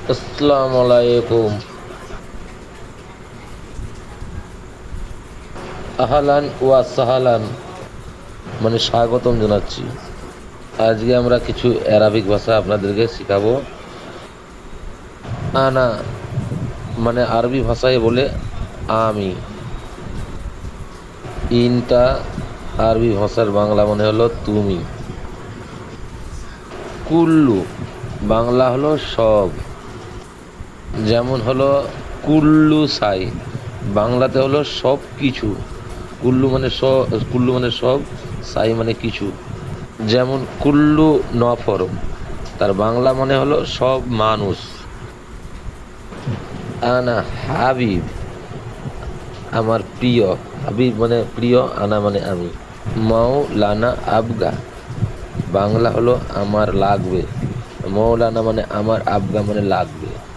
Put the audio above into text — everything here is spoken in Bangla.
আসসালামু আলাইকুম। আহলান ওয়া সাহলান, মানে স্বাগতম জানাচ্ছি। আজকে আমরা কিছু অ্যারাবিক ভাষা আপনাদেরকে শেখাবো। আনা মানে আরবি ভাষায় বলে আমি। ইনটা আরবি ভাষার বাংলা মানে হলো তুমি। কুল্লু বাংলা হলো সব। যেমন হলো কুল্লু সাই, বাংলাতে হলো সব কিছু। কুল্লু মানে সব, সাই মানে কিছু। যেমন কুল্লু নফর, তার বাংলা মানে হলো সব মানুষ। আনা হাবিব, আমার প্রিয়। হাবিব মানে প্রিয়, আনা মানে আমি। মাওলানা আবগা, বাংলা হলো আমার লাগবে। মৌলানা মানে আমার, আবগা মানে লাগবে।